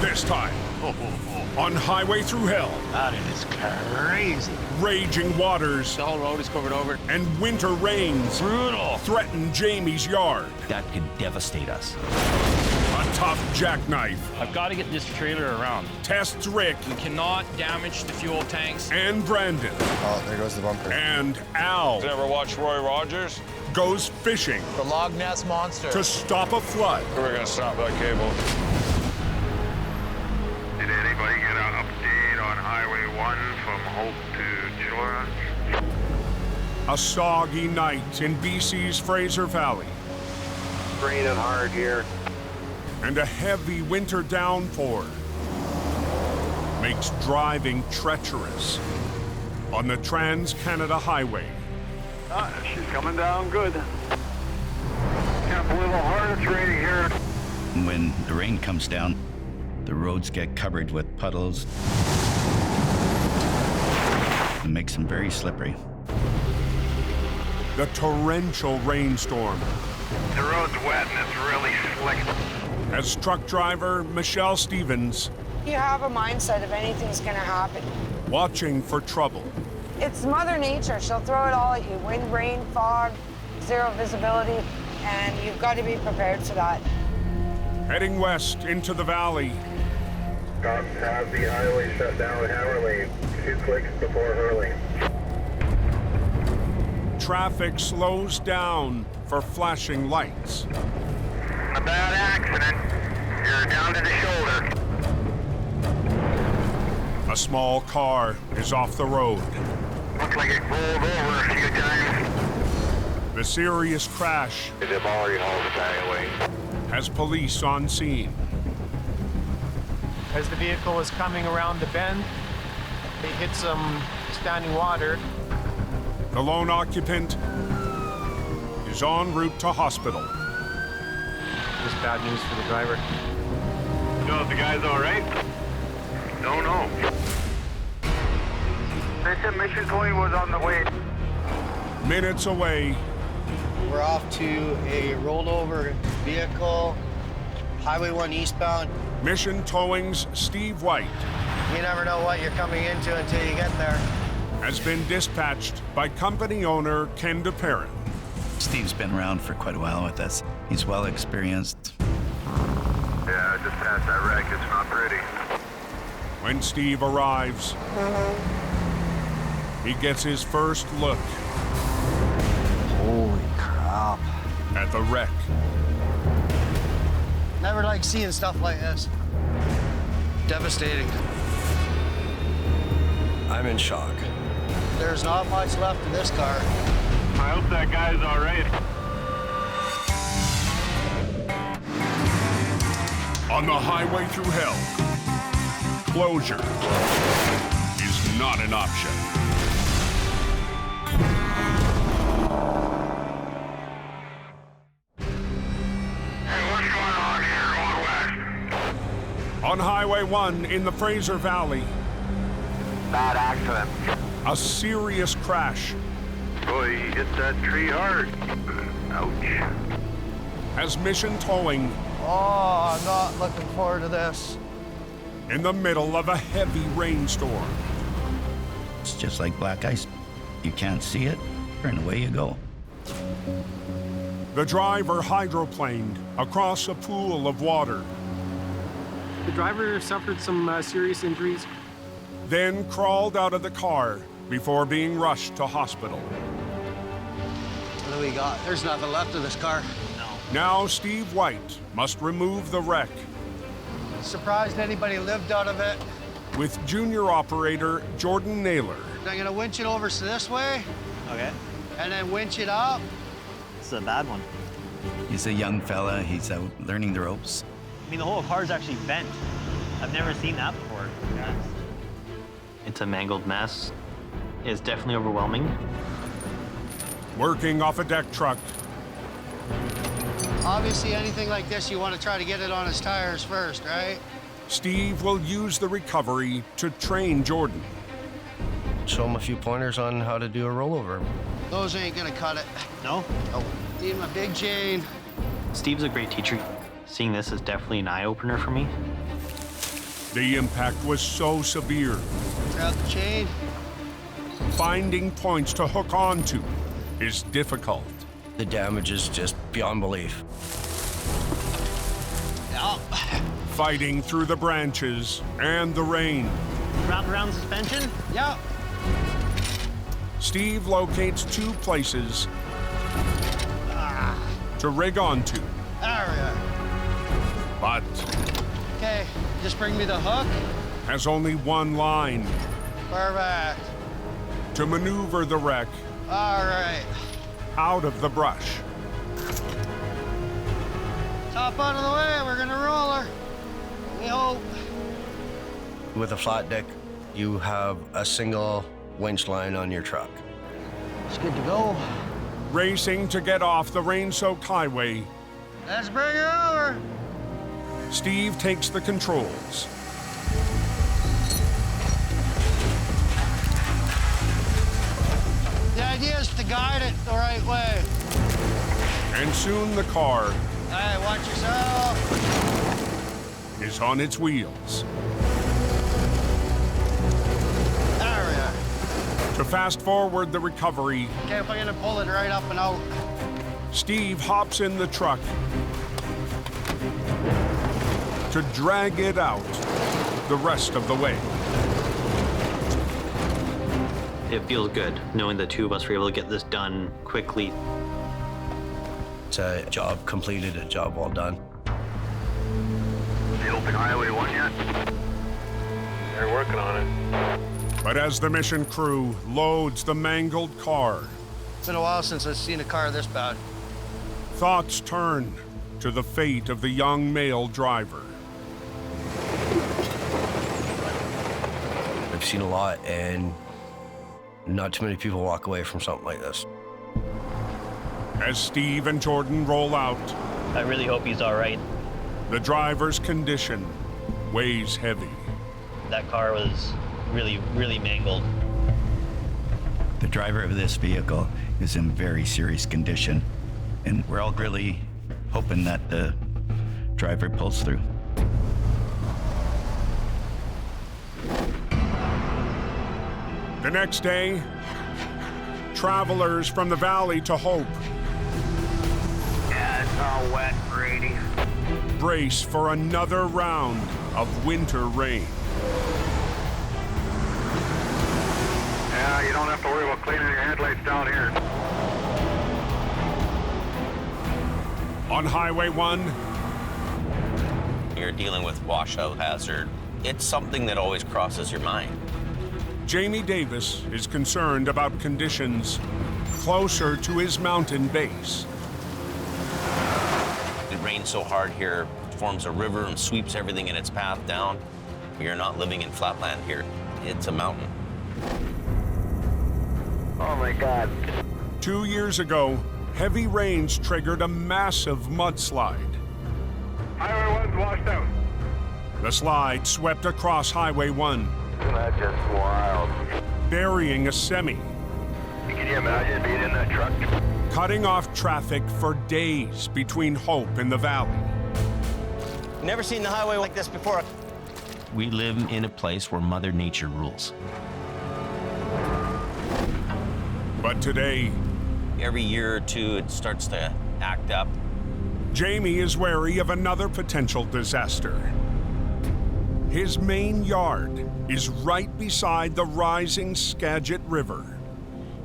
This time, on Highway Thru Hell, That is crazy. raging waters The whole road is covered over. and winter rains Brutal. threaten Jamie's yard. That could devastate us. A tough jackknife I've got to get this trailer around. tests Rick We cannot damage the fuel tanks. and Brandon. Oh, there goes the bumper. And Al Ever watch Roy Rogers? goes fishing The Loch Ness Monster. to stop a flood. We're gonna stop that cable. Did anybody get an update on Highway 1 from Hope to Chilliwack? A soggy night in BC's Fraser Valley. Raining hard here. And a heavy winter downpour makes driving treacherous on the Trans-Canada Highway. She's coming down good. Can't believe how hard it's raining here. When the rain comes down, the roads get covered with puddles. It makes them very slippery. The torrential rainstorm The road's wet and it's really slick. as truck driver Michelle Stevens You have a mindset of anything's gonna happen. watching for trouble. It's Mother Nature. She'll throw it all at you. Wind, rain, fog, zero visibility, and you've got to be prepared for that. Heading west into the valley, Cops have the highway shut down Hammer Lane. 2 clicks before hurling. traffic slows down for flashing lights. A bad accident. You're down to the shoulder. A small car is off the road. Looks like it rolled over a few times. The serious crash They've already hauled it anyway. has police on scene. As the vehicle was coming around the bend, it hit some standing water. The lone occupant is en route to hospital. It was bad news for the driver. You know if the guy's all right? Don't know. They said Mission 20 was on the way. Minutes away, We're off to a rolled over vehicle, Highway 1 eastbound. Mission Towing's Steve White You never know what you're coming into until you get there. has been dispatched by company owner Ken DeParent. Steve's been around for quite a while with us. He's well experienced. Yeah, just past that wreck. It's not pretty. When Steve arrives, he gets his first look Holy crap. at the wreck. Never like seeing stuff like this. Devastating. I'm in shock. There's not much left of this car. I hope that guy's all right. On the Highway Thru Hell, closure is not an option. Hey, what's going on here going west? On Highway 1 in the Fraser Valley, Bad accident. a serious crash Boy, you hit that tree hard. Ouch. has Mission Towing Oh, I'm not looking forward to this. in the middle of a heavy rainstorm. It's just like black ice. You can't see it, and away you go. The driver hydroplaned across a pool of water, The driver suffered some serious injuries. then crawled out of the car before being rushed to hospital. What do we got? There's nothing left of this car. Now Steve White must remove the wreck Surprised anybody lived out of it. with junior operator Jordan Naylor. I'm gonna winch it over to this way Okay. and then winch it up. This is a bad one. He's a young fella. He's out learning the ropes. I mean, the whole car's actually bent. I've never seen that before. It's a mangled mess. It's definitely overwhelming. Working off a deck truck, Obviously, anything like this, you want to try to get it on his tires first, right? Steve will use the recovery to train Jordan. Show him a few pointers on how to do a rollover. Those ain't gonna cut it. No? Oh, need my big chain. Steve's a great teacher. Seeing this is definitely an eye-opener for me. The impact was so severe, Grab the chain. finding points to hook onto is difficult. The damage is just beyond belief. Yeah. Fighting through the branches and the rain, Wrap around suspension? Yeah. Steve locates 2 places to rig onto, There we are. but Okay, just bring me the hook. has only one line Perfect. to maneuver the wreck All right. out of the brush. Top out of the way, we're gonna roll her. We hope. With a flat deck, you have a single winch line on your truck. It's good to go. Racing to get off the rain-soaked highway, Let's bring her over. Steve takes the controls. The idea is to guide it the right way. And soon the car Hey, watch yourself. is on its wheels. There we are. To fast forward the recovery, Okay, if I'm gonna pull it right up and out. Steve hops in the truck to drag it out the rest of the way. It feels good knowing the 2 of us were able to get this done quickly. It's a job completed, a job well done. You open Highway 1 yet? They're working on it. But as the mission crew loads the mangled car, It's been a while since I've seen a car this bad. thoughts turn to the fate of the young male driver. I've seen a lot, and not too many people walk away from something like this. As Steve and Jordan roll out, I really hope he's all right. the driver's condition weighs heavy. That car was really, really mangled. The driver of this vehicle is in very serious condition, and we're all really hoping that the driver pulls through. The next day, travelers from the valley to Hope Yeah, it's all wet, Brady. brace for another round of winter rain. Yeah, you don't have to worry about cleaning your headlights down here. On Highway 1, You're dealing with washout hazard. It's something that always crosses your mind. Jamie Davis is concerned about conditions closer to his mountain base. It rains so hard here, it forms a river and sweeps everything in its path down. You're not living in flatland here. It's a mountain. Oh my God. 2 years ago, heavy rains triggered a massive mudslide. Highway 1's washed out. The slide swept across Highway 1, That's just wild. burying a semi, Can you imagine being in that truck? cutting off traffic for days between Hope and the valley. Never seen the highway like this before. We live in a place where Mother Nature rules. But today, Every year or two, it starts to act up. Jamie is wary of another potential disaster. His main yard is right beside the rising Skagit River.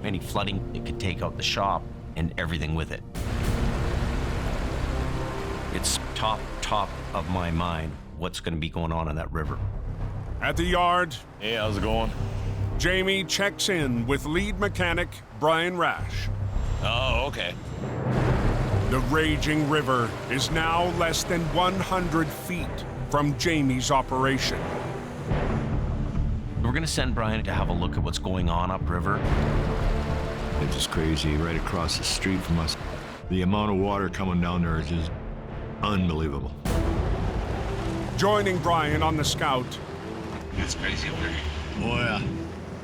Any flooding, it could take out the shop and everything with it. It's top of my mind what's going to be going on in that river. At the yard, Hey, how's it going? Jamie checks in with lead mechanic Brian Rash. Oh, okay. The raging river is now less than 100 feet from Jamie's operation. We're going to send Brian to have a look at what's going on upriver. It's just crazy, right across the street from us. The amount of water coming down there is just unbelievable. Joining Brian on the Scout It's crazy up there. Oh, yeah.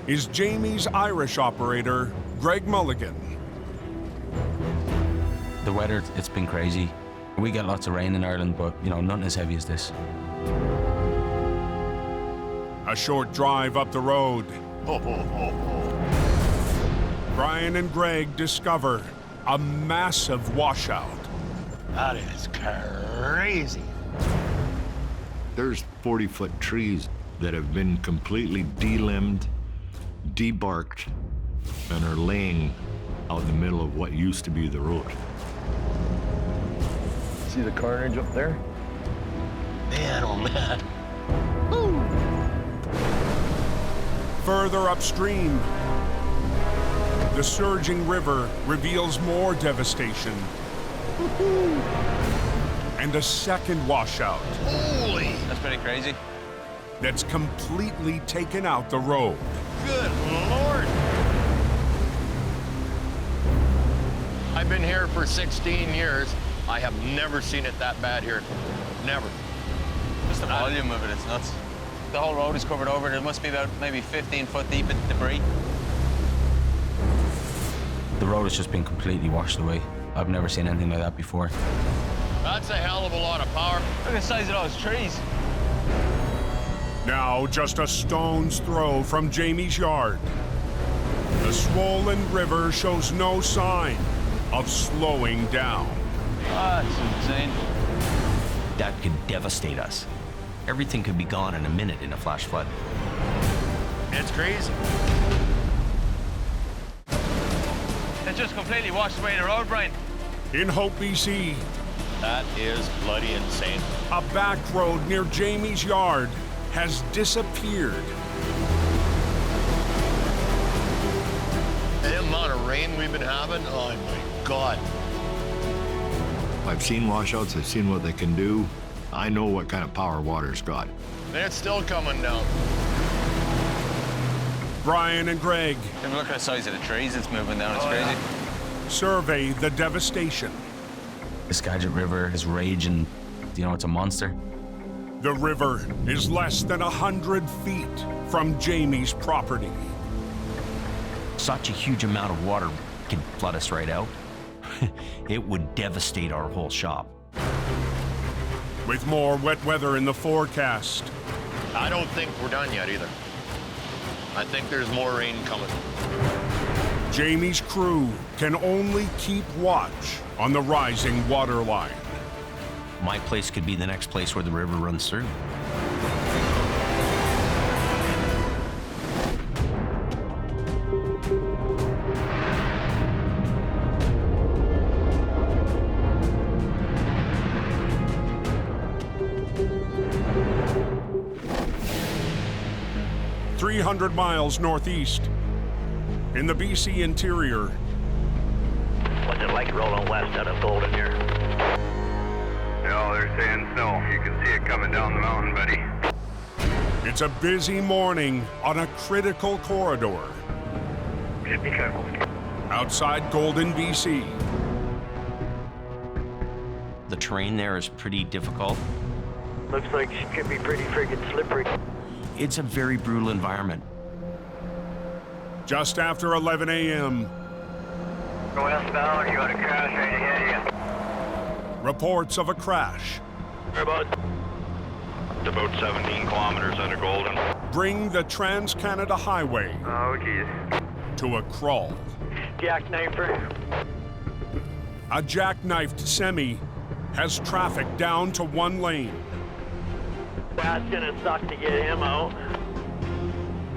is Jamie's Irish operator, Greg Mulligan. The weather, it's been crazy. We get lots of rain in Ireland, but, you know, nothing as heavy as this. A short drive up the road. Brian and Greg discover a massive washout. That is crazy. There's 40-foot trees that have been completely delimbed, debarked, and are laying out in the middle of what used to be the road. See the carnage up there? Man, oh man. Woo. Further upstream, the surging river reveals more devastation. And a second washout. Holy! That's pretty crazy. That's completely taken out the road. Good Lord! I've been here for 16 years. I have never seen it that bad here. Never. Just the volume of it, it's nuts. The whole road is covered over. There must be about maybe 15 foot deep in debris. The road has just been completely washed away. I've never seen anything like that before. That's a hell of a lot of power. Look at the size of those trees. Now just a stone's throw from Jamie's yard. The swollen river shows no sign of slowing down. Ah, that's insane. That could devastate us. Everything could be gone in a minute in a flash flood. It's crazy. It just completely washed away the road, Brian. In Hope, BC, That is bloody insane. a back road near Jamie's yard has disappeared. The amount of rain we've been having, oh my God. I've seen washouts, I've seen what they can do. I know what kind of power water's got. And it's still coming down. Brian and Greg If you look at the size of the trees, it's moving down. It's crazy. survey the devastation. The Skagit River is raging. You know, it's a monster. The river is less than 100 feet from Jamie's property. Such a huge amount of water could flood us right out. It would devastate our whole shop. With more wet weather in the forecast, I don't think we're done yet either. I think there's more rain coming. Jamie's crew can only keep watch on the rising water line. My place could be the next place where the river runs through. "300 miles northeast, in the BC interior, What's it like rolling west out of Golden here? No, they're saying snow. You can see it coming down the mountain, buddy. it's a busy morning on a critical corridor Just be careful. outside Golden, BC. The terrain there is pretty difficult. Looks like it could be pretty friggin' slippery. It's a very brutal environment. Just after 11 a.m., Go westbound, you got a crash right ahead of reports of a crash you. Whereabouts? It's about 17 kilometers out of Golden. bring the Trans-Canada Highway Oh, geez. to a crawl. Jackknifer. A jackknifed semi has traffic down to one lane. That's gonna suck to get him out.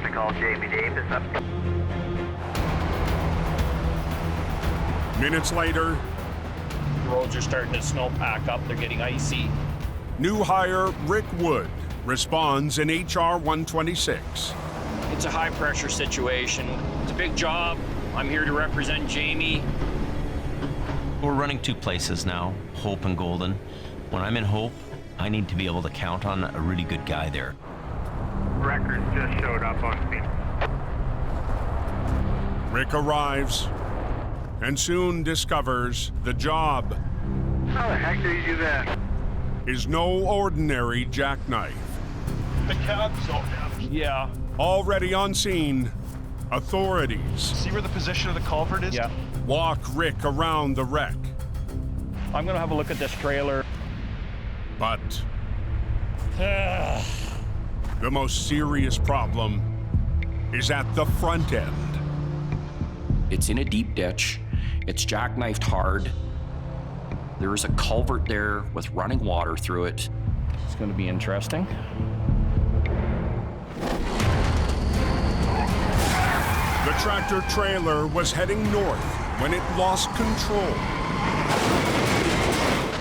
I call Jamie Davis up. Minutes later, The roads are starting to snowpack up. They're getting icy. new hire Rick Wood responds in HR 126. It's a high-pressure situation. It's a big job. I'm here to represent Jamie. We're running two places now, Hope and Golden. When I'm in Hope, I need to be able to count on a really good guy there. Records just showed up on scene. Rick arrives and soon discovers the job How the heck did you do that? is no ordinary jackknife. The cab's so heavy. Yeah. Already on scene, authorities See where the position of the culvert is? Yeah. walk Rick around the wreck. I'm gonna have a look at this trailer. But The most serious problem is at the front end. It's in a deep ditch. It's jackknifed hard. There is a culvert there with running water through it. It's going to be interesting. The tractor trailer was heading north when it lost control,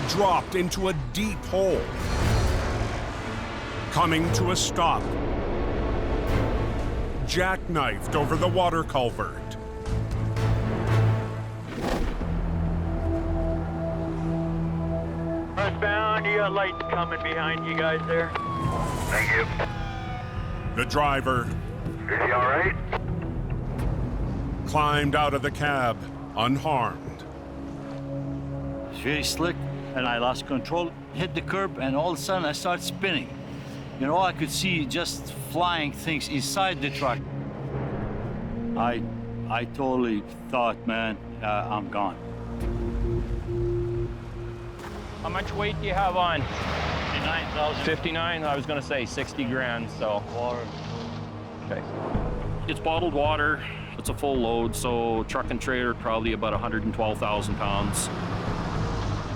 dropped into a deep hole, coming to a stop, jackknifed over the water culvert. Northbound, you got lights coming behind you guys there. Thank you. The driver Is he all right? climbed out of the cab unharmed. It's very slick, and I lost control, hit the curb, and all of a sudden I started spinning. You know, I could see just flying things inside the truck. I totally thought, man, I'm gone. How much weight do you have on? 59,000. 59? I was going to say 60 grand, so. Water. Okay. It's bottled water. It's a full load, so truck and trailer probably about 112,000 pounds.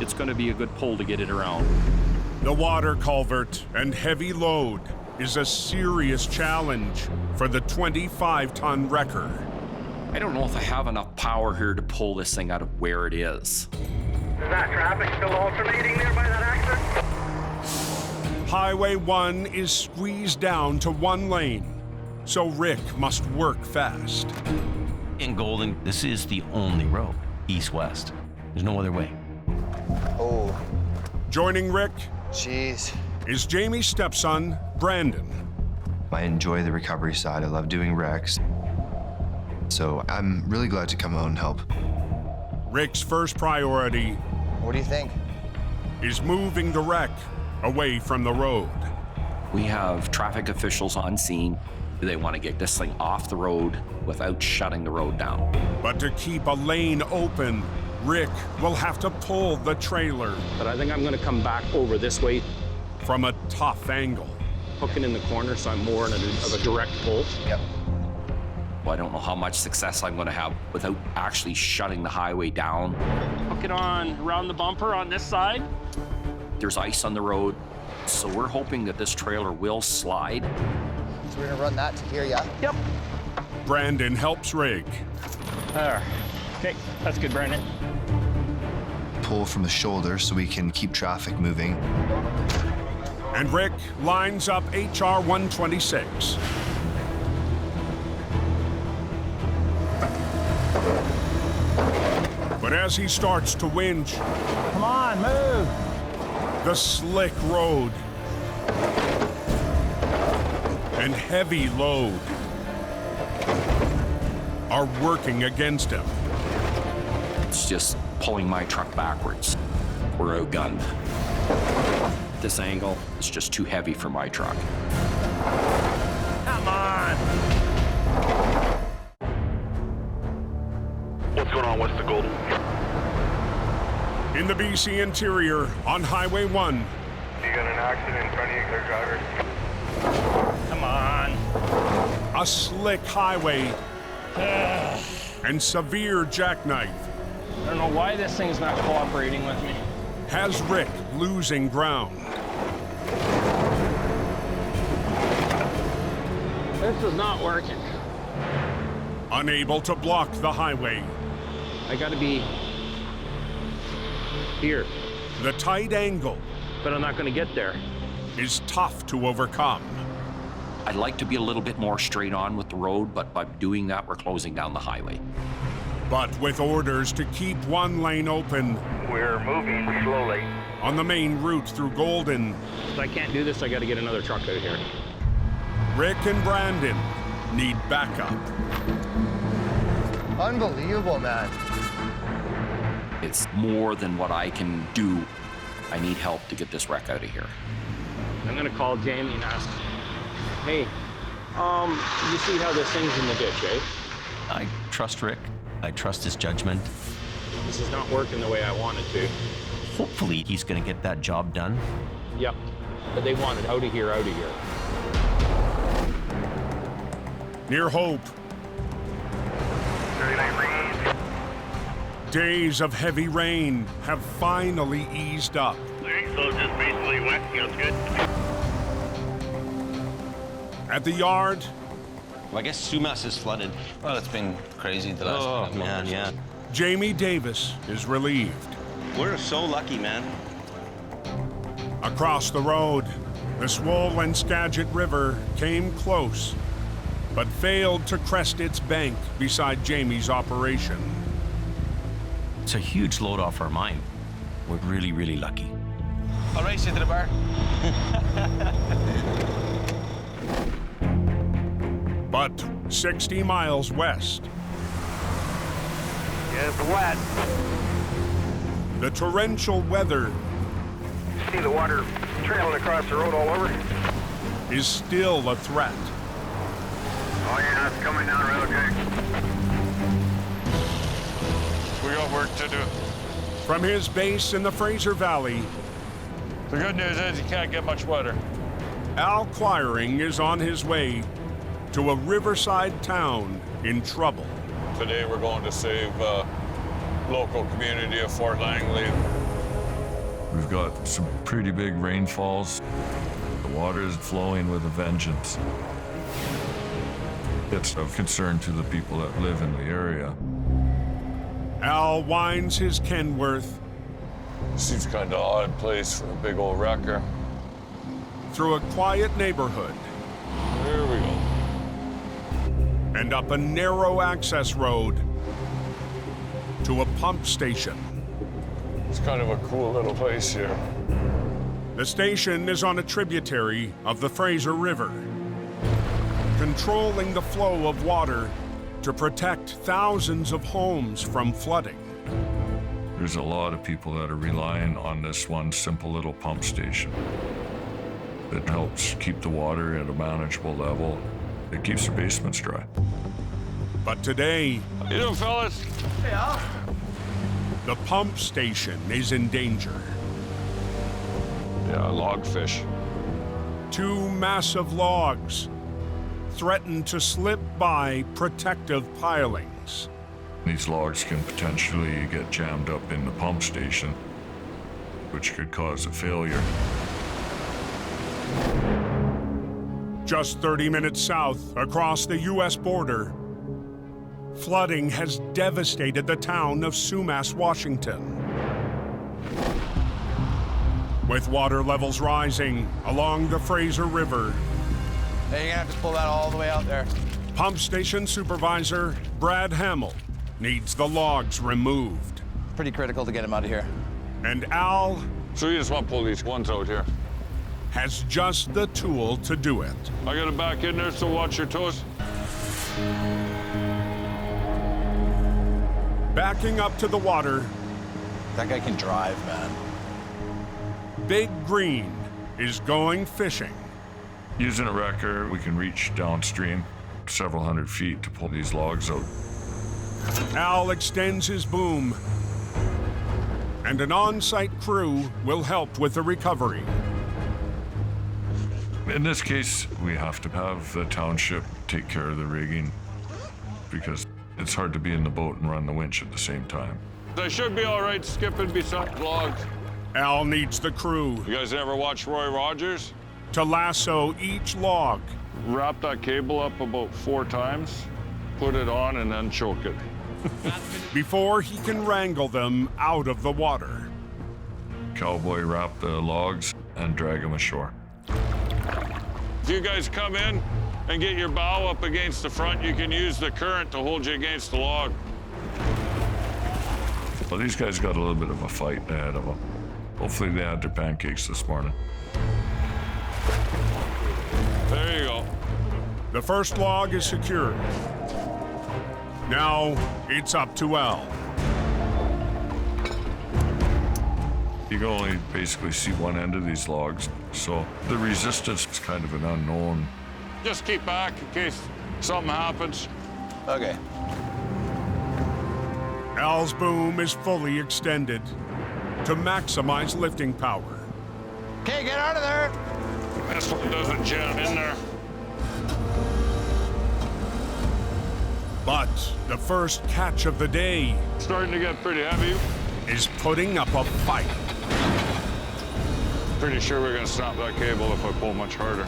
It's going to be a good pull to get it around. The water culvert and heavy load is a serious challenge for the 25-ton wrecker. I don't know if I have enough power here to pull this thing out of where it is. Is that traffic still alternating there by that accident? Highway 1 is squeezed down to one lane, so Rick must work fast. In Golden, this is the only road, east-west. There's no other way. Oh, Joining Rick jeez. is Jamie's stepson, Brandon. I enjoy the recovery side. I love doing wrecks. So I'm really glad to come out and help. Rick's first priority What do you think? is moving the wreck away from the road. We have traffic officials on scene. They want to get this thing off the road without shutting the road down. But to keep a lane open, Rick will have to pull the trailer. But I think I'm going to come back over this way from a tough angle. Hooking in the corner, so I'm more in of a direct pull. Yep. Well, I don't know how much success I'm going to have without actually shutting the highway down. Hook it on around the bumper on this side. There's ice on the road, so we're hoping that this trailer will slide. So we're gonna run that to here, yeah? Yep. Brandon helps rig. There. Okay, that's good, Brandon. Pull from the shoulder so we can keep traffic moving. And Rick lines up HR 126. But as he starts to winch, Come on, move. the slick road and heavy load are working against him. It's just pulling my truck backwards. We're outgunned. This angle is just too heavy for my truck. Come on. What's going on west of Golden? In the BC interior on Highway 1, You got an accident in front of you, clear driver. Come on. a slick highway and severe jackknife I don't know why this thing's not cooperating with me. has Rick losing ground. This is not working. Unable to block the highway, I gotta be here, the tight angle but I'm not gonna get there. is tough to overcome. I'd like to be a little bit more straight on with the road, but by doing that, we're closing down the highway. But with orders to keep one lane open We're moving slowly. on the main route through Golden, If I can't do this, I gotta get another truck out here. Rick and Brandon need backup. Unbelievable, man. It's more than what I can do. I need help to get this wreck out of here. I'm gonna call Jamie and ask, hey, you see how this thing's in the ditch, eh? I trust Rick. I trust his judgment. This is not working the way I want it to. Hopefully he's going to get that job done. Yep, but they want it out of here, out of here. near Hope. Days of heavy rain have finally eased up. So it's just basically wet. Feels good. At the yard, Well, I guess Sumas is flooded. Well, it's been crazy the last man, yeah. Jamie Davis is relieved. We're so lucky, man. Across the road, the swollen Skagit River came close, but failed to crest its bank beside Jamie's operation. It's a huge load off our mine. We're really, really lucky. I'll race you to the bar. But 60 miles west, It's wet. the torrential weather See the water trailing across the road all over? is still a threat. Oh yeah, it's coming down real good. We got work to do. From his base in the Fraser Valley, The good news is you can't get much wetter. Al Quiring is on his way to a riverside town in trouble. Today we're going to save local community of Fort Langley. We've got some pretty big rainfalls. The water is flowing with a vengeance. It's of concern to the people that live in the area. Al winds his Kenworth Seems kind of odd place for a big old wrecker. through a quiet neighborhood There we go. and up a narrow access road to a pump station. It's kind of a cool little place here. The station is on a tributary of the Fraser River, controlling the flow of water to protect thousands of homes from flooding. There's a lot of people that are relying on this one simple little pump station. It helps keep the water at a manageable level. It keeps the basements dry. But today, How you doing, fellas? the pump station is in danger. Yeah, logfish. 2 massive logs threaten to slip by protective pilings. These logs can potentially get jammed up in the pump station, which could cause a failure. Just 30 minutes south, across the U.S. border, flooding has devastated the town of Sumas, Washington. With water levels rising along the Fraser River, Hey, you're gonna have to pull that all the way out there. pump station supervisor Brad Hamill needs the logs removed. Pretty critical to get him out of here. And Al So you just want to pull these ones out here. has just the tool to do it. I got it back in there, so watch your toes. Backing up to the water, That guy can drive, man. Big Green is going fishing. Using a wrecker, we can reach downstream several hundred feet to pull these logs out. Al extends his boom, and an on-site crew will help with the recovery. In this case, we have to have the township take care of the rigging because it's hard to be in the boat and run the winch at the same time. I should be all right skipping beside logs. Al needs the crew You guys ever watch Roy Rogers? to lasso each log. Wrap that cable up about 4 times, put it on, and then choke it. Before he can wrangle them out of the water. Cowboy wrap the logs and drag them ashore. If you guys come in and get your bow up against the front, you can use the current to hold you against the log. Well, these guys got a little bit of a fight ahead of them. Hopefully they had their pancakes this morning. There you go. The first log is secured. Now it's up to Al. You can only basically see one end of these logs, so the resistance is kind of an unknown. Just keep back in case something happens. Okay. Al's boom is fully extended to maximize lifting power. Okay, get out of there. This one doesn't jam in there. the first catch of the day, Starting to get pretty heavy. is putting up a fight. Pretty sure we're gonna snap that cable if I pull much harder.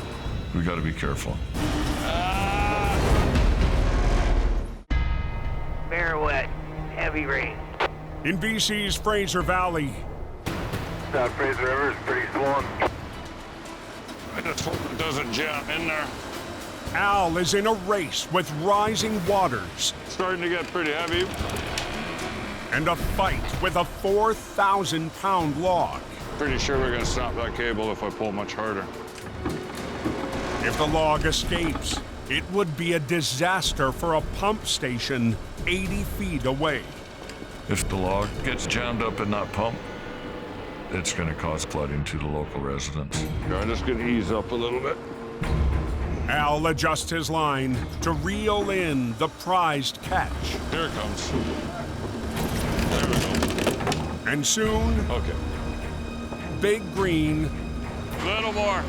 We gotta be careful. Bare wet, heavy rain. In BC's Fraser Valley, That Fraser River is pretty swollen. I just hope it doesn't jam in there. Al is in a race with rising waters Starting to get pretty heavy. and a fight with a 4,000-pound log. Pretty sure we're gonna snap that cable if I pull much harder. If the log escapes, it would be a disaster for a pump station 80 feet away. If the log gets jammed up in that pump, it's gonna cause flooding to the local residents. I'm just gonna ease up a little bit. Al adjusts his line to reel in the prized catch. Here it comes. And soon, Okay. Big Green A little more.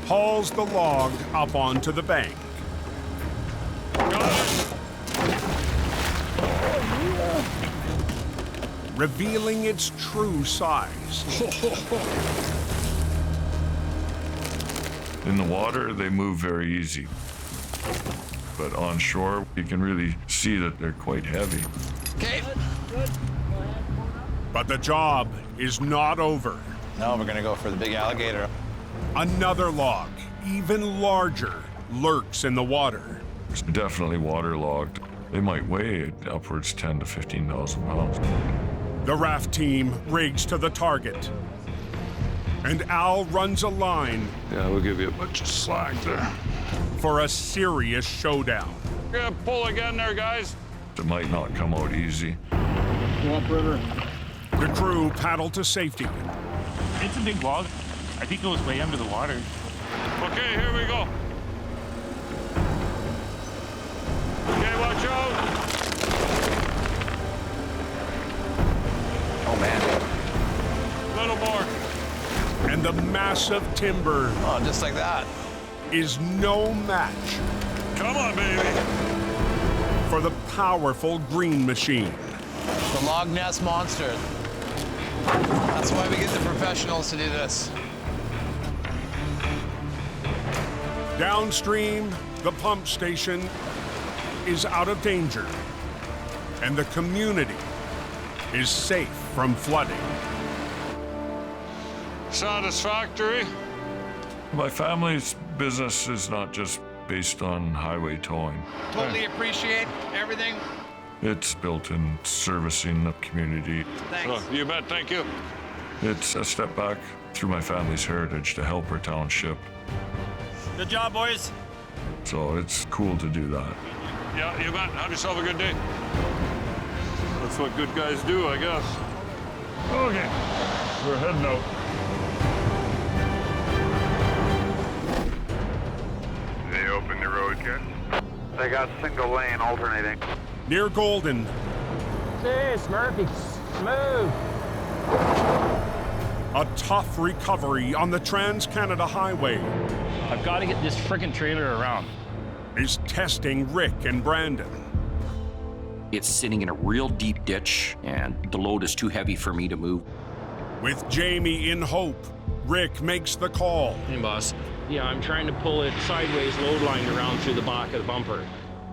hauls the log up onto the bank. Revealing its true size. In the water, they move very easy. But on shore, you can really see that they're quite heavy. Okay. But the job is not over. Now we're gonna go for the big alligator. Another log, even larger, lurks in the water. It's definitely waterlogged. They might weigh upwards 10 to 15,000 pounds. The raft team rigs to the target. And Al runs a line Yeah, we'll give you a bunch of slack there. for a serious showdown. We're gonna pull again there, guys. It might not come out easy. The crew paddle to safety. It's a big log. I think it goes way under the water. Okay, here we go. Okay, watch out. Oh man. A little more. And the massive timber Oh, just like that. is no match Come on, baby. for the powerful green machine. The Loch Ness Monster. That's why we get the professionals to do this. Downstream, the pump station is out of danger, and the community is safe from flooding. Satisfactory. My family's business is not just based on highway towing. Totally appreciate everything. It's built in servicing the community. Thanks. So, you bet, thank you. It's a step back through my family's heritage to help our township. Good job, boys. So it's cool to do that. Yeah, you bet. Have yourself a good day. That's what good guys do, I guess. Okay, we're heading out. They opened the road yet? They got single lane alternating. Near Golden, This, Murphy, move. a tough recovery on the Trans-Canada Highway I've got to get this frickin' trailer around. is testing Rick and Brandon. It's sitting in a real deep ditch, and the load is too heavy for me to move. With Jamie in hope, Rick makes the call. Hey, boss. Yeah, I'm trying to pull it sideways, load lined around through the back of the bumper.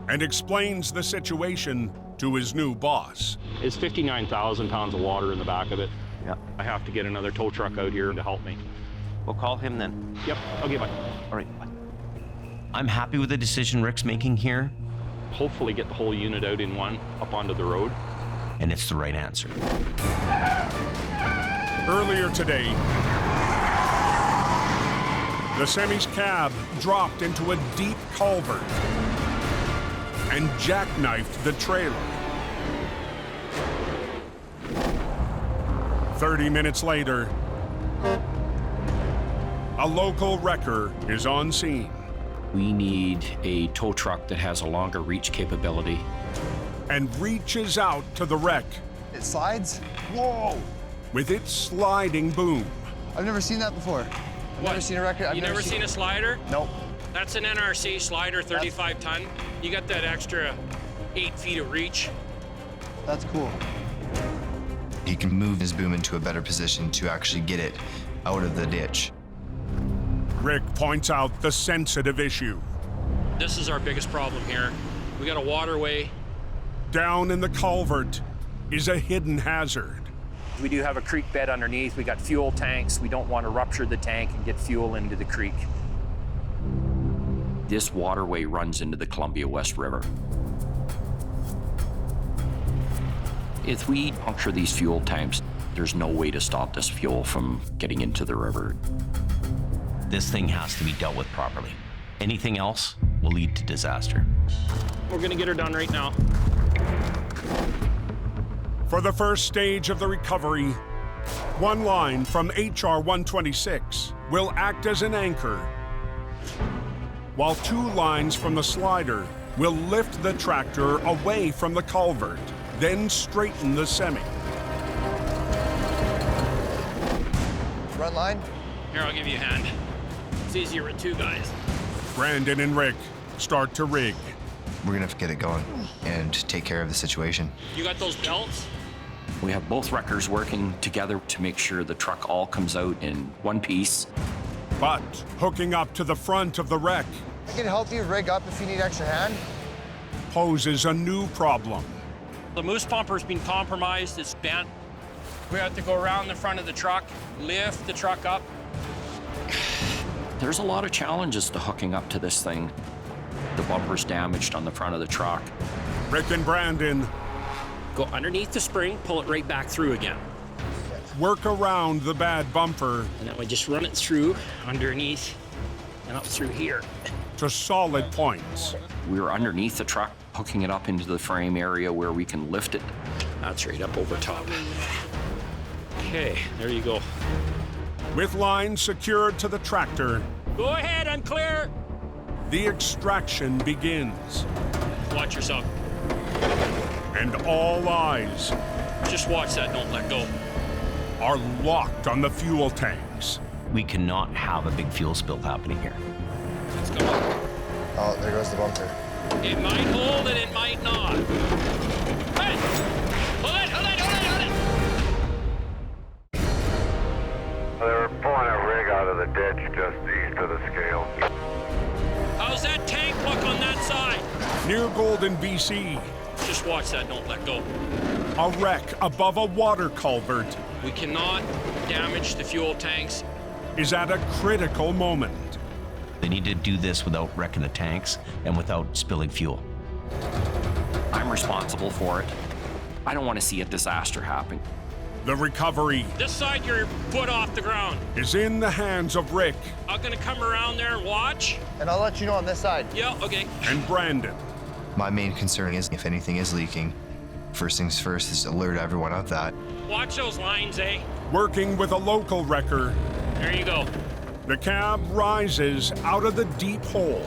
And explains the situation to his new boss. It's 59,000 pounds of water in the back of it. Yeah. I have to get another tow truck out here to help me. We'll call him then. Yep, okay, bye. All right, bye. I'm happy with the decision Rick's making here, Hopefully get the whole unit out in one, up onto the road. and it's the right answer. Earlier today, the semi's cab dropped into a deep culvert and jackknifed the trailer. 30 minutes later, a local wrecker is on scene. We need a tow truck that has a longer reach capability. And reaches out to the wreck. It slides? Whoa! With its sliding boom. I've never seen that before. I've never seen a record. You never seen a slider? Nope. That's an NRC slider, 35 ton. You got that extra 8 feet of reach. That's cool. He can move his boom into a better position to actually get it out of the ditch. Rick points out the sensitive issue. This is our biggest problem here. We got a waterway. Down in the culvert is a hidden hazard. We do have a creek bed underneath. We got fuel tanks. We don't want to rupture the tank and get fuel into the creek. This waterway runs into the Columbia West River. If we puncture these fuel tanks, there's no way to stop this fuel from getting into the river. This thing has to be dealt with properly. Anything else will lead to disaster. We're gonna get her done right now. For the first stage of the recovery, one line from HR 126 will act as an anchor, while 2 lines from the slider will lift the tractor away from the culvert, then straighten the semi. Front line? Here, I'll give you a hand. It's easier with 2 guys. Brandon and Rick start to rig. We're gonna have to get it going and take care of the situation. You got those belts? We have both wreckers working together to make sure the truck all comes out in one piece. But hooking up to the front of the wreck I can help you rig up if you need extra hand. poses a new problem. The moose bumper's been compromised, it's bent. We have to go around the front of the truck, lift the truck up. There's a lot of challenges to hooking up to this thing. The bumper's damaged on the front of the truck. Rick and Brandon Go underneath the spring, pull it right back through again. work around the bad bumper And then we just run it through underneath and up through here. to solid points. We're underneath the truck, hooking it up into the frame area where we can lift it. That's right up over top. Okay, there you go. With lines secured to the tractor, Go ahead, unclear. the extraction begins. Watch yourself. And all eyes Just watch that, don't let go. are locked on the fuel tanks. We cannot have a big fuel spill happening here. Let's go. Oh, there goes the bumper. It might hold and it might not. Hey! Hold it, hold it, hold it, hold it! They were pulling a rig out of the ditch just east of the scale. How's that tank look on that side? Near Golden, BC, Just watch that, don't let go. a wreck above a water culvert We cannot damage the fuel tanks. is at a critical moment. They need to do this without wrecking the tanks and without spilling fuel. I'm responsible for it. I don't want to see a disaster happen. The recovery This side, your foot off the ground. is in the hands of Rick I'm gonna come around there and watch. And I'll let you know on this side. Yeah, okay. and Brandon. My main concern is if anything is leaking, first things first is alert everyone of that. Watch those lines, eh? Working with a local wrecker, There you go. the cab rises out of the deep hole.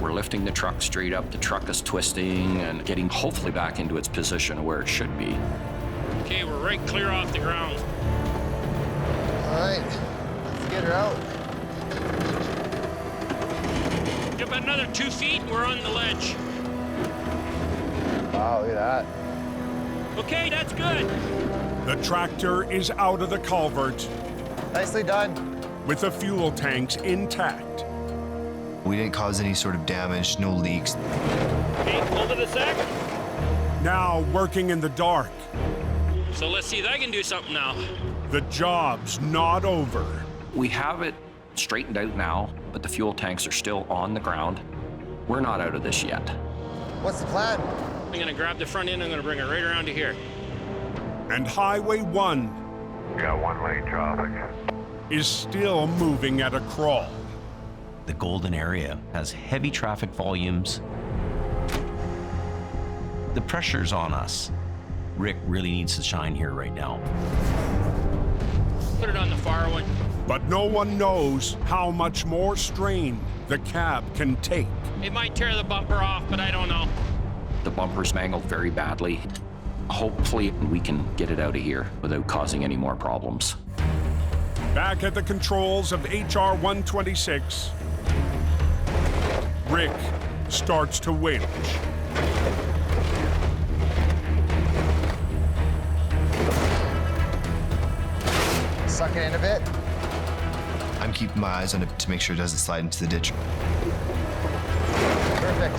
We're lifting the truck straight up. The truck is twisting and getting hopefully back into its position where it should be. Okay, we're right clear off the ground. All right, let's get her out. Give about another 2 feet and we're on the ledge. Wow, look at that. Okay, that's good. The tractor is out of the culvert Nicely done. with the fuel tanks intact. We didn't cause any sort of damage, no leaks. Okay, hold it a sec. Now working in the dark, So let's see if I can do something now. the job's not over. We have it straightened out now, but the fuel tanks are still on the ground. We're not out of this yet. What's the plan? I'm gonna grab the front end, I'm gonna bring it right around to here. And Highway 1 We got 1 lane traffic. is still moving at a crawl. The Golden area has heavy traffic volumes. The pressure's on us. Rick really needs to shine here right now. Put it on the far one. But no one knows how much more strain the cab can take. It might tear the bumper off, but I don't know. The bumper's mangled very badly. Hopefully, we can get it out of here without causing any more problems. Back at the controls of HR 126, Rick starts to winch. Suck it in a bit. I'm keeping my eyes on it to make sure it doesn't slide into the ditch. Perfect.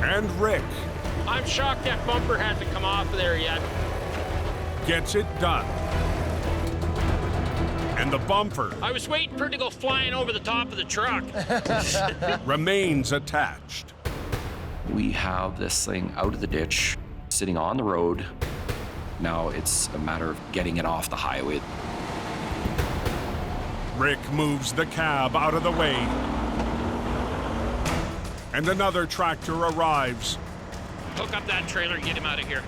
And Rick I'm shocked that bumper hasn't come off of there yet. gets it done. And the bumper I was waiting for it to go flying over the top of the truck. remains attached. We have this thing out of the ditch, sitting on the road. Now it's a matter of getting it off the highway. Rick moves the cab out of the way. And another tractor arrives Hook up that trailer and get him out of here.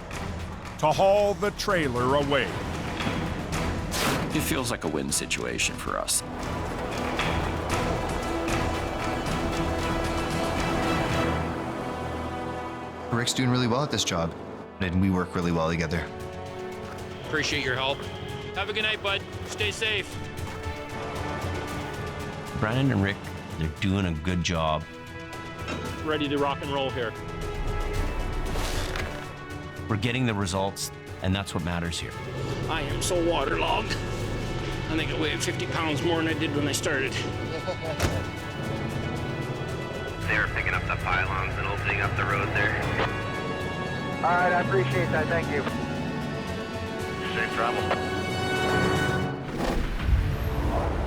to haul the trailer away. It feels like a win situation for us. Rick's doing really well at this job, and we work really well together. Appreciate your help. Have a good night, bud. Stay safe. Brandon and Rick, they're doing a good job. Ready to rock and roll here. We're getting the results, and that's what matters here. I am so waterlogged. I think I weighed 50 pounds more than I did when I started. They're picking up the pylons and opening up the road there. All right, I appreciate that. Thank you. Safe travel.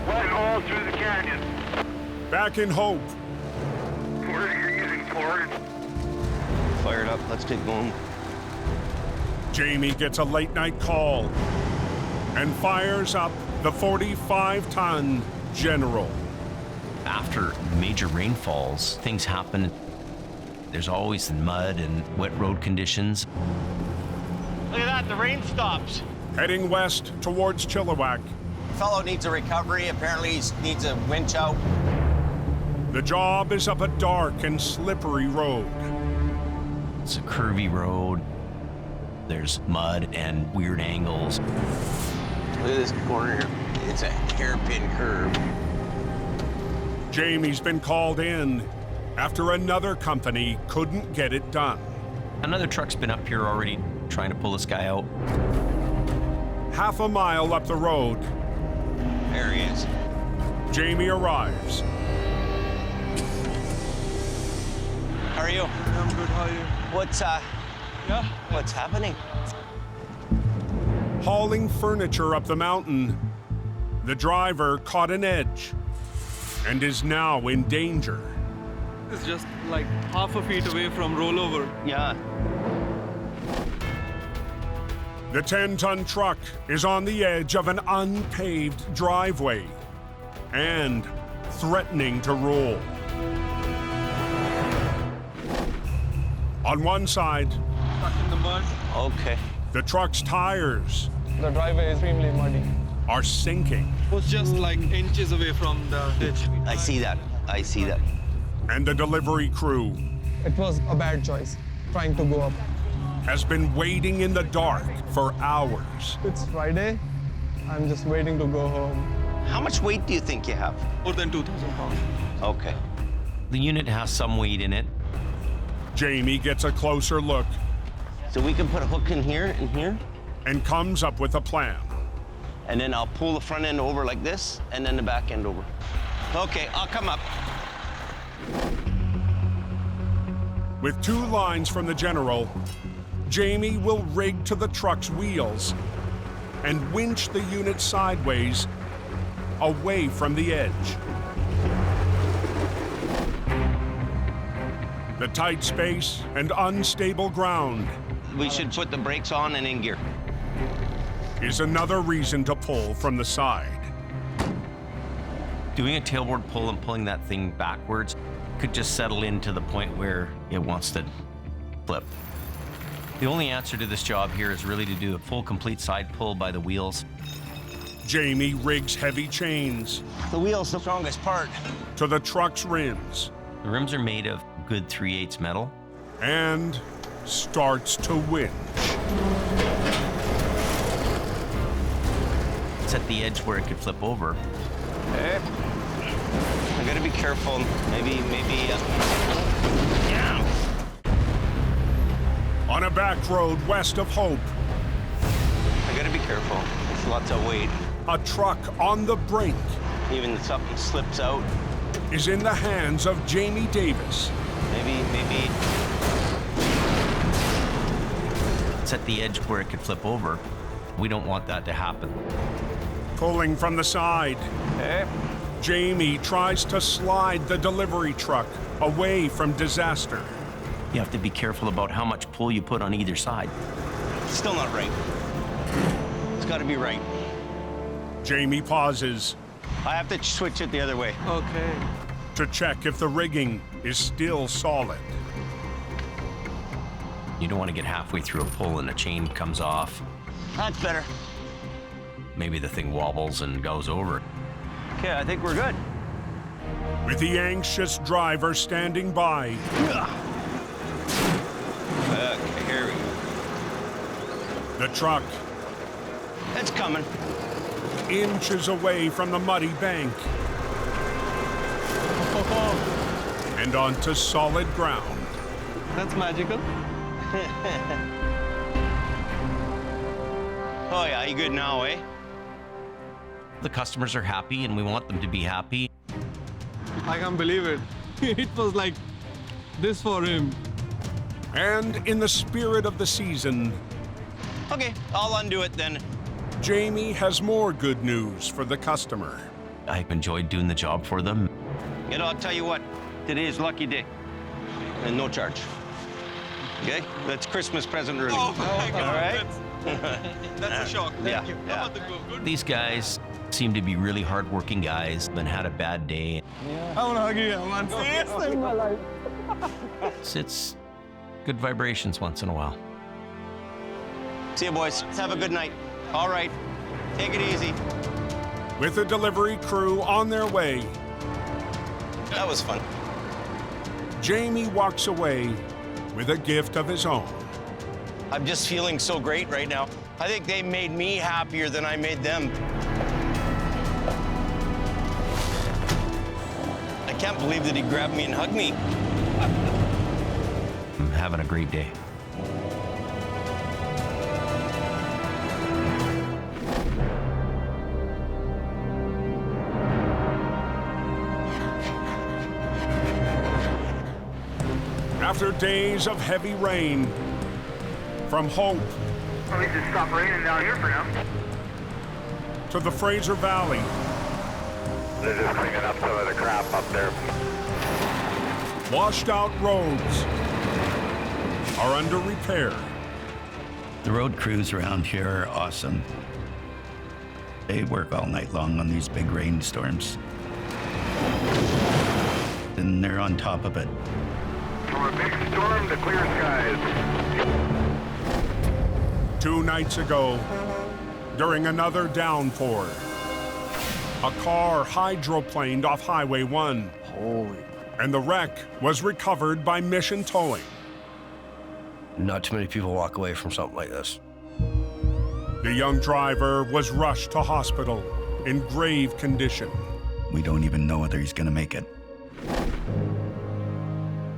Went all through the canyon. Back in Hope, Where are you using Torrent? Fired up, let's get going. Jamie gets a late night call and fires up the 45-ton General. After major rainfalls, things happen. There's always the mud and wet road conditions. Look at that, the rain stops. Heading west towards Chilliwack. Fellow needs a recovery. Apparently he needs a winch out. The job is up a dark and slippery road. It's a curvy road. There's mud and weird angles. Look at this corner here. It's a hairpin curve. Jamie's been called in after another company couldn't get it done. Another truck's been up here already trying to pull this guy out. Half a mile up the road, There he is. Jamie arrives. How are you? I'm good, how are you? What's happening? Hauling furniture up the mountain, the driver caught an edge and is now in danger. It's just like half a feet away from rollover. Yeah. The 10-ton truck is on the edge of an unpaved driveway and threatening to roll. On one side, Stuck in the mud. Okay. the truck's tires The driveway is extremely muddy. are sinking. It was just like inches away from the ditch. I see that. I see that. And the delivery crew It was a bad choice, trying to go up. has been waiting in the dark for hours. It's Friday. I'm just waiting to go home. How much weight do you think you have? More than 2,000 pounds. Okay. The unit has some weight in it. Jamie gets a closer look So we can put a hook in here and here, and comes up with a plan. and then I'll pull the front end over like this, and then the back end over. Okay, I'll come up. With 2 lines from the General, Jamie will rig to the truck's wheels and winch the unit sideways away from the edge. The tight space and unstable ground We should put the brakes on and in gear. is another reason to pull from the side. Doing a tailboard pull and pulling that thing backwards could just settle into the point where it wants to flip. The only answer to this job here is really to do a full complete side pull by the wheels. Jamie rigs heavy chains The wheel's the strongest part. to the truck's rims The rims are made of good 3/8 metal. and starts to winch. It's at the edge where it could flip over. I gotta gotta be careful. Maybe. Yeah. On a back road west of Hope, I gotta be careful. There's lots of weight. a truck on the brink. Even if something slips out. Is in the hands of Jamie Davis. Maybe. It's at the edge where it could flip over. We don't want that to happen. Pulling from the side. Hey. Jamie tries to slide the delivery truck away from disaster. You have to be careful about how much pull you put on either side. It's still not right. It's got to be right. Jamie pauses. I have to switch it the other way. Okay. To check if the rigging is still solid. You don't want to get halfway through a pull and a chain comes off. That's better. Maybe the thing wobbles and goes over. Okay, I think we're good. With the anxious driver standing by. Okay, here we go. The truck. It's coming. Inches away from the muddy bank. And onto solid ground. That's magical. Oh yeah, you good now, eh? The customers are happy and we want them to be happy. I can't believe it. It was like this for him. And in the spirit of the season. Okay, I'll undo it then. Jamie has more good news for the customer. I've enjoyed doing the job for them. You know, I'll tell you what, today is lucky day. And no charge. Okay? That's Christmas present early. Oh my God. All right? That's a shock. Thank you. Yeah. How about the good? These guys seem to be really hardworking guys and had a bad day. I want to hug you, man. Seriously. This in my life. It's good vibrations once in a while. See you, boys. Have a good night. All right. Take it easy. With the delivery crew on their way. That was fun. Jamie walks away with a gift of his own. I'm just feeling so great right now. I think they made me happier than I made them. I can't believe that he grabbed me and hugged me. I'm having a great day. After days of heavy rain, from Hope Well, we just stop raining down here for now. to the Fraser Valley, They're just cleaning up some of the crap up there. washed out roads are under repair. The road crews around here are awesome. They work all night long on these big rainstorms. And they're on top of it. From a big storm to clear skies. 2 nights ago, during another downpour, a car hydroplaned off Highway 1. And the wreck was recovered by Mission Towing. Not too many people walk away from something like this. The young driver was rushed to hospital in grave condition. We don't even know whether he's gonna make it.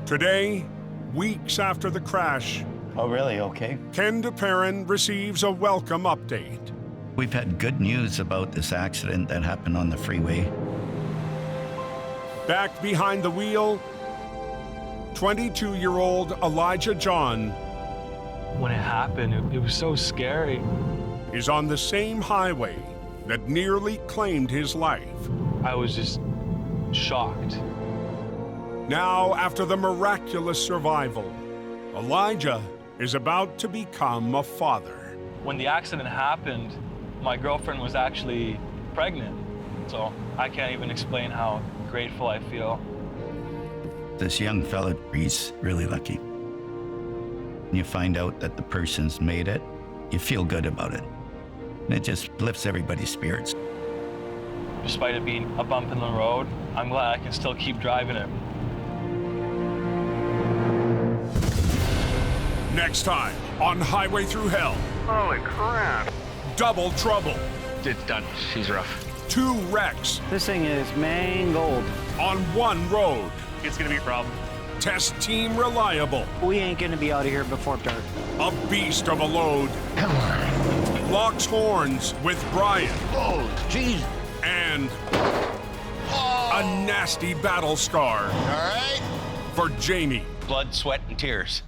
Today, weeks after the crash, Oh, really? Okay. Ken DePerrin receives a welcome update. We've had good news about this accident that happened on the freeway. Back behind the wheel, 22-year-old Elijah John. When it happened, it was so scary. Is on the same highway that nearly claimed his life. I was just shocked. Now, after the miraculous survival, Elijah is about to become a father. When the accident happened, my girlfriend was actually pregnant. So I can't even explain how grateful I feel. This young fella, he's really lucky. When you find out that the person's made it, you feel good about it. And it just lifts everybody's spirits. Despite it being a bump in the road, I'm glad I can still keep driving it. Next time on Highway Thru Hell. Holy crap. Double trouble. It's done. She's rough. 2 wrecks. This thing is mangled. On 1 road. It's gonna be a problem. Test team reliable. We ain't gonna be out of here before dark. A beast of a load. Come on. Locks horns with Brian. Oh, jeez. And a nasty battle scar. All right. For Jamie. Blood, sweat, and tears.